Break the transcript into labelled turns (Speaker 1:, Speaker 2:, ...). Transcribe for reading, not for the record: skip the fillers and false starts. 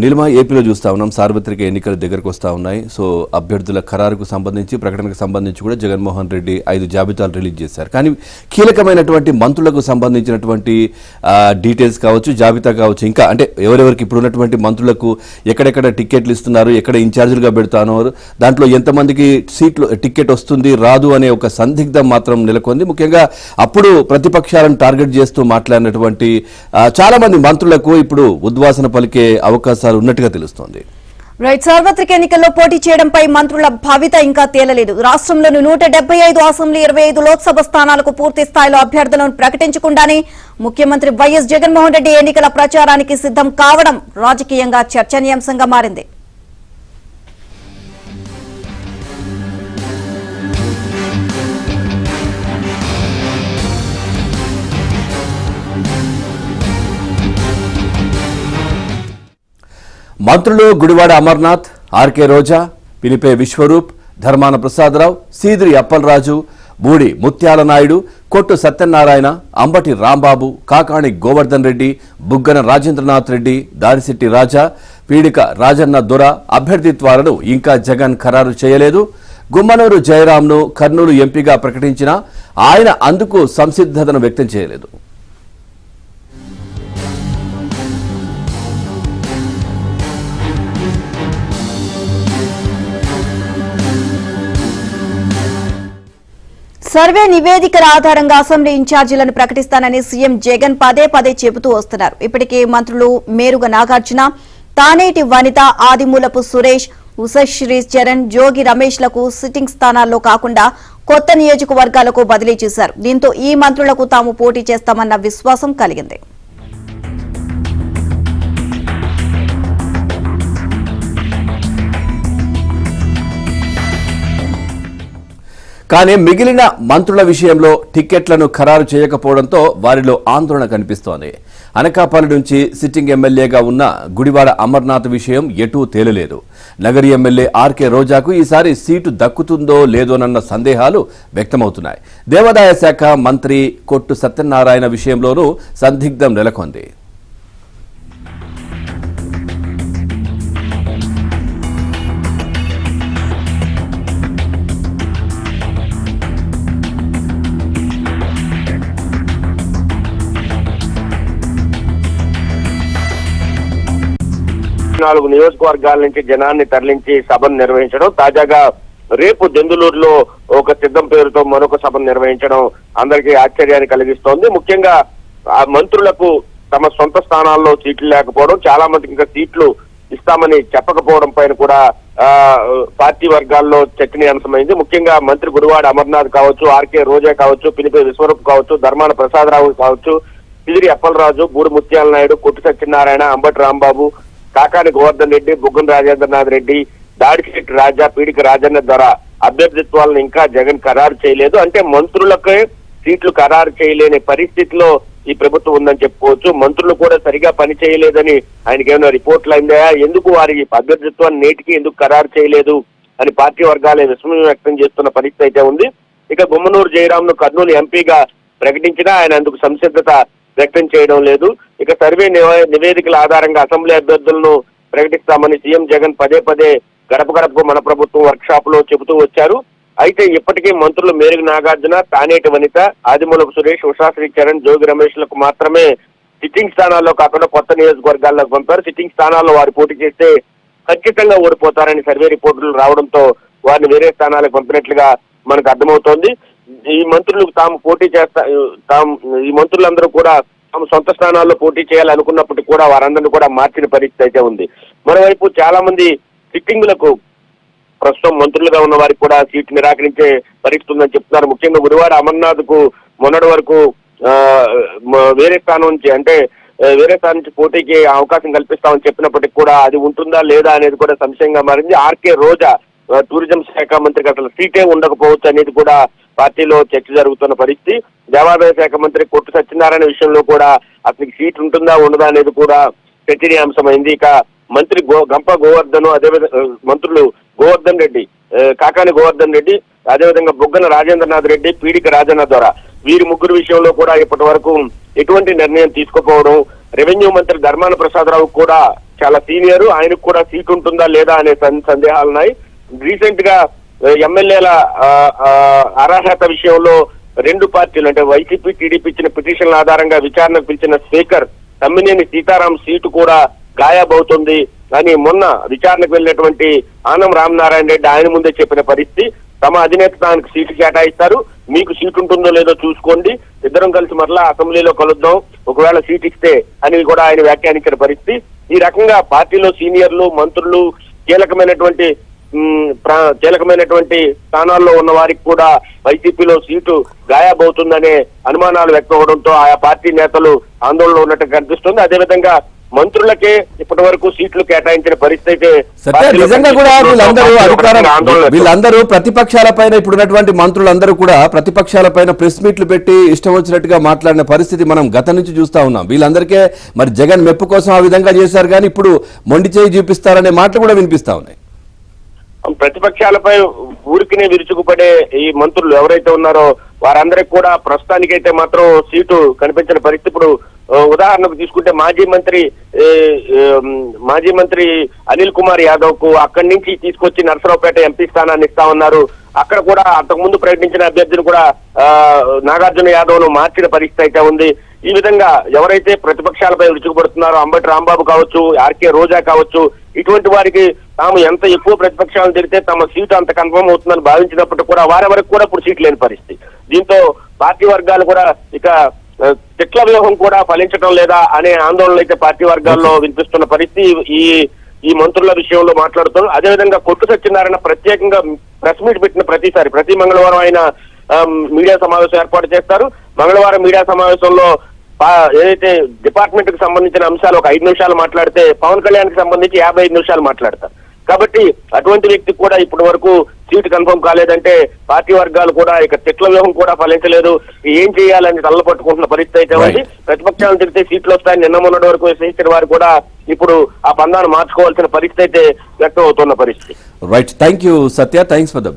Speaker 1: నీలిమ ఏపీలో చూస్తా ఉన్నాం, సార్వత్రిక ఎన్నికల దగ్గరకు వస్తూ ఉన్నాయి. సో అభ్యర్థుల ఖరారుకు సంబంధించి, ప్రకటనకు సంబంధించి కూడా జగన్మోహన్ రెడ్డి 5 జాబితాలు రిలీజ్ చేశారు. కానీ కీలకమైనటువంటి మంత్రులకు సంబంధించినటువంటి డీటెయిల్స్ కావచ్చు, జాబితా కావచ్చు, ఇంకా అంటే ఎవరెవరికి ఇప్పుడు ఉన్నటువంటి మంత్రులకు ఎక్కడెక్కడ టికెట్లు ఇస్తున్నారు, ఎక్కడ ఇన్ఛార్జీలుగా పెడుతున్నారు, దాంట్లో ఎంతమందికి సీట్లు టికెట్ వస్తుంది రాదు అనే ఒక సందిగ్ధం మాత్రం నెలకొంది. ముఖ్యంగా అప్పుడు ప్రతిపక్షాలను టార్గెట్ చేస్తూ మాట్లాడినటువంటి చాలా మంది మంత్రులకు ఇప్పుడు ఉద్వాసన పలికే అవకాశాలు ఉన్నట్టుగా తెలుస్తోంది.
Speaker 2: సార్వత్రిక ఎన్నికల్లో పోటీ చేయడంపై మంత్రుల భవిత ఇంకా తేలలేదు. రాష్ట్రంలోని 175 అసెంబ్లీ 25 లోక్సభ స్థానాలకు పూర్తి స్థాయిలో అభ్యర్థులను ప్రకటించకుండానే ముఖ్యమంత్రి వైఎస్ జగన్మోహన్ రెడ్డి ఎన్నికల ప్రచారానికి సిద్ధం కావడం రాజకీయంగా చర్చనీయాంశంగా మారింది.
Speaker 1: మంత్రులు గుడివాడ అమర్నాథ్, ఆర్కే రోజా, పినిపే విశ్వరూప్, ధర్మాన ప్రసాదరావు, సీదిరి అప్పలరాజు, బూడి ముత్యాల నాయుడు, కొట్టు సత్యనారాయణ, అంబటి రాంబాబు, కాకాణి గోవర్ధన్ రెడ్డి, బుగ్గన రాజేంద్రనాథ్ రెడ్డి, దారిశెట్టి రాజా, పీడిక రాజన్న దొర అభ్యర్థిత్వాలను ఇంకా జగన్ ఖరారు చేయలేదు. గుమ్మనూరు జయరాంను కర్నూలు ఎంపీగా ప్రకటించినా ఆయన అందుకు సంసిద్ధతను వ్యక్తం చేయలేదు.
Speaker 2: సర్వే నివేదికల ఆధారంగా అసెంబ్లీ ఇన్ఛార్జీలను ప్రకటిస్తానని సీఎం జగన్ పదే పదే చెబుతూ వస్తున్నారు. ఇప్పటికే మంత్రులు మేరుగ నాగార్జున, తానేటి వనిత, ఆదిమూలపు సురేష్, ఉషశ్రీ చరణ్, జోగి రమేష్ లకు సిట్టింగ్ స్థానాల్లో కాకుండా కొత్త నియోజకవర్గాలకు బదిలీ చేశారు. దీంతో ఈ మంత్రులకు తాము పోటీ చేస్తామన్న విశ్వాసం కలిగింది.
Speaker 1: కానీ మిగిలిన మంత్రుల విషయంలో టికెట్లను ఖరారు చేయకపోవడంతో వారిలో ఆందోళన కనిపిస్తోంది. అనకాపల్లి నుంచి సిట్టింగ్ ఎమ్మెల్యేగా ఉన్న గుడివాడ అమర్నాథ్ విషయం ఎటూ తేలలేదు. నగరి ఎమ్మెల్యే ఆర్కే రోజాకు ఈసారి సీటు దక్కుతుందో లేదోనన్న సందేహాలు వ్యక్తమవుతున్నాయి. దేవాదాయ శాఖ మంత్రి కొట్టు సత్యనారాయణ విషయంలోనూ సందిగ్ధం నెలకొంది.
Speaker 3: నాలుగు నియోజకవర్గాల నుంచి జనాన్ని తరలించి సభను నిర్వహించడం, తాజాగా రేపు దెందులూరులో ఒక సిద్ధం పేరుతో మరొక సభను నిర్వహించడం అందరికీ ఆశ్చర్యాన్ని కలిగిస్తోంది. ముఖ్యంగా ఆ మంత్రులకు తమ సొంత స్థానాల్లో సీట్లు లేకపోవడం, చాలా మందికి ఇంకా సీట్లు ఇస్తామని చెప్పకపోవడం పైన కూడా పార్టీ వర్గాల్లో చర్చనీయాంశమైంది. ముఖ్యంగా మంత్రి గుడివాడ అమర్నాథ్ కావచ్చు, ఆర్కే రోజా కావచ్చు, పినిపే విశ్వరూప్ కావచ్చు, ధర్మాన ప్రసాదరావు కావచ్చు, సిదిరి అప్పలరాజు, బూడి ముత్యాల నాయుడు, కొట్టు సత్యనారాయణ, అంబటి రాంబాబు, కాకాని గోవర్ధన్ రెడ్డి, బుగ్గన రాజేంద్రనాథ్ రెడ్డి, దాడిశెట్టి రాజా, పీడిక రాజన్న ద్వారా అభ్యర్థిత్వాలను ఇంకా జగన్ ఖరారు చేయలేదు. అంటే మంత్రులకే సీట్లు ఖరారు చేయలేని పరిస్థితిలో ఈ ప్రభుత్వం ఉందని చెప్పుకోవచ్చు. మంత్రులు కూడా సరిగా పని చేయలేదని ఆయనకి ఏమైనా రిపోర్ట్లు అయిందా, ఎందుకు వారి అభ్యర్థిత్వాన్ని నేటికి ఎందుకు ఖరారు చేయలేదు అని పార్టీ వర్గాలే విస్మయం వ్యక్తం చేస్తున్న పరిస్థితి అయితే ఉంది. ఇక గుమ్మనూరు జయరాంను కర్నూలు ఎంపీగా ప్రకటించినా ఆయన అందుకు సంసిద్ధత వ్యక్తం చేయడం లేదు. ఇక సర్వే నివేదికల ఆధారంగా అసెంబ్లీ అభ్యర్థులను ప్రకటిస్తామని సీఎం జగన్ పదే పదే గడప గడపకు మన ప్రభుత్వం వర్క్ షాప్ లో చెబుతూ వచ్చారు. అయితే ఇప్పటికీ మంత్రులు మేరుగ నాగార్జున, తానేటి వనిత, ఆదిమూలపు సురేష్, ఉషశ్రీ చరణ్, జోగి రమేష్ లకు మాత్రమే సిట్టింగ్ స్థానాల్లో కాకుండా కొత్త నియోజకవర్గాల్లోకి పంపారు. సిట్టింగ్ స్థానాల్లో వారు పోటీ చేస్తే ఖచ్చితంగా ఓడిపోతారని సర్వే రిపోర్టులు రావడంతో వారిని వేరే స్థానాలకు పంపినట్లుగా మనకు అర్థమవుతోంది. ఈ మంత్రులు తాము పోటీ ఈ మంత్రులందరూ కూడా తమ సొంత స్థానాల్లో పోటీ చేయాలనుకున్నప్పటికీ కూడా వారందరినీ కూడా మార్చిన పరిస్థితి అయితే ఉంది. మరోవైపు చాలా మంది సిట్టింగులకు ప్రస్తుతం మంత్రులుగా ఉన్న వారికి కూడా సీటు నిరాకరించే పరిస్థితి ఉందని చెప్తున్నారు. ముఖ్యంగా గుడివాడ అమర్నాథ్ కు మొన్నటి వరకు వేరే స్థానం నుంచి పోటీకి అవకాశం కల్పిస్తామని చెప్పినప్పటికీ కూడా అది ఉంటుందా లేదా అనేది కూడా సంశయంగా మారింది. ఆర్కే రోజా టూరిజం శాఖ మంత్రికి అసలు సీటే ఉండకపోవచ్చు అనేది కూడా పార్టీలో చర్చ జరుగుతున్న పరిస్థితి. దేవాదాయ శాఖ మంత్రి కొట్టు సత్యనారాయణ విషయంలో కూడా అతనికి సీట్ ఉంటుందా ఉండదా అనేది కూడా చర్చనీయాంశమైంది. ఇక మంత్రి గంప గోవర్ధన్, అదేవిధంగా మంత్రులు గోవర్ధన్ రెడ్డి, కాకాని గోవర్ధన్ రెడ్డి, అదేవిధంగా బుగ్గన రాజేంద్రనాథ్ రెడ్డి, పీడిక రాజన్న ద్వారా వీరి ముగ్గురు విషయంలో కూడా ఇప్పటి వరకు ఎటువంటి నిర్ణయం తీసుకోకపోవడం, రెవెన్యూ మంత్రి ధర్మాన ప్రసాదరావు కూడా చాలా సీనియర్, ఆయనకు కూడా సీట్ ఉంటుందా లేదా అనే సందేహాలున్నాయి. రీసెంట్ గా ఎమ్మెల్యేల అర్హత విషయంలో రెండు పార్టీలు అంటే వైసీపీ, టీడీపీ ఇచ్చిన పిటిషన్ల ఆధారంగా విచారణకు పిలిచిన స్పీకర్ తమ్మినేని సీతారాం సీటు కూడా గాయబవుతుంది అని మొన్న విచారణకు వెళ్ళినటువంటి ఆనం రామనారాయణ రెడ్డి ఆయన ముందే చెప్పిన పరిస్థితి. తమ అధినేత దానికి సీటు కేటాయిస్తారు, మీకు సీటు ఉంటుందో లేదో చూసుకోండి, ఇద్దరం కలిసి మరలా అసెంబ్లీలో కలుద్దాం ఒకవేళ సీట్ ఇస్తే అని కూడా ఆయన వ్యాఖ్యానించిన పరిస్థితి. ఈ రకంగా పార్టీలో సీనియర్లు, మంత్రులు, కీలకమైనటువంటి స్థానాల్లో ఉన్న వారికి కూడా వైసీపీలో సీటు గాయబవుతుందనే అనుమానాలు వ్యక్తం అవడంతో ఆయా పార్టీ నేతలు ఆందోళనలో ఉన్నట్టు కనిపిస్తుంది. అదేవిధంగా మంత్రులకే ఇప్పటి వరకు సీట్లు కేటాయించిన పరిస్థితి
Speaker 1: నిజంగా కూడా వీళ్ళందరూ ప్రతిపక్షాలపైన ఇప్పుడున్నటువంటి మంత్రులందరూ కూడా ప్రతిపక్షాలపైన ప్రెస్ మీట్లు పెట్టి ఇష్టం వచ్చినట్టుగా మాట్లాడిన పరిస్థితి మనం గత నుంచి చూస్తా ఉన్నాం. వీళ్ళందరికీ మరి జగన్ మెప్పు కోసం ఆ విధంగా చేశారు, కానీ ఇప్పుడు మొండి చేయి చూపిస్తారనే మాటలు కూడా వినిపిస్తా ఉన్నాయి.
Speaker 3: ప్రతిపక్షాలపై ఊరికినే విరుచుకుపడే ఈ మంత్రులు ఎవరైతే ఉన్నారో వారందరికి కూడా ప్రస్తుతానికైతే మాత్రం సీటు కనిపించిన పరిస్థితి. ఇప్పుడు ఉదాహరణకు తీసుకుంటే మాజీ మంత్రి అనిల్ కుమార్ యాదవ్ కు అక్కడి నుంచి తీసుకొచ్చి నర్సరావుపేట ఎంపీ స్థానాన్ని ఇస్తా ఉన్నారు. అక్కడ కూడా అంతకుముందు ప్రకటించిన అభ్యర్థిని కూడా నాగార్జున యాదవ్ ను మార్చిన పరిస్థితి అయితే ఉంది. ఈ విధంగా ఎవరైతే ప్రతిపక్షాలపై విరుచుకుపడుతున్నారో అంబటి రాంబాబు కావచ్చు, ఆర్కే రోజా కావచ్చు, ఇటువంటి వారికి తాము ఎంత ఎక్కువ ప్రతిపక్షాలను తిరిగితే తమ సీటు అంత కన్ఫర్మ్ అవుతుందని భావించినప్పటికీ కూడా వారెవరికి కూడా ఇప్పుడు సీట్ లేని పరిస్థితి. దీంతో పార్టీ వర్గాలు కూడా ఇక తిట్ల వ్యూహం కూడా ఫలించడం లేదా అనే ఆందోళనలు అయితే పార్టీ వర్గాల్లో వినిపిస్తున్న పరిస్థితి ఈ మంత్రుల విషయంలో మాట్లాడుతున్నారు. అదేవిధంగా కొట్టు సత్యనారాయణ ప్రత్యేకంగా ప్రెస్ మీట్ పెట్టిన ప్రతి మంగళవారం ఆయన మీడియా సమావేశం ఏర్పాటు చేస్తారు. మంగళవారం మీడియా సమావేశంలో ఏదైతే డిపార్ట్మెంట్ కి సంబంధించిన అంశాలు ఒక 5 నిమిషాలు మాట్లాడితే పవన్ కళ్యాణ్ కి సంబంధించి 55 నిమిషాలు మాట్లాడతారు. కాబట్టి అటువంటి వ్యక్తికి కూడా ఇప్పటి వరకు సీటు కన్ఫర్మ్ కాలేదంటే పార్టీ వర్గాలు కూడా ఇక తిట్ల వ్యూహం కూడా ఫలించలేదు, ఏం చేయాలని తల్ల పట్టుకుంటున్న పరిస్థితి అయితే ఉంది. ప్రతిపక్షాలను తిరిగితే సీట్లు వస్తాయని నిన్న మొన్నటి వరకు విశ్వసించిన వారు కూడా ఇప్పుడు ఆ పందాన్ని మార్చుకోవాల్సిన పరిస్థితి అయితే వ్యక్తం అవుతున్న పరిస్థితి.
Speaker 1: Right, thank you Satya, thanks for the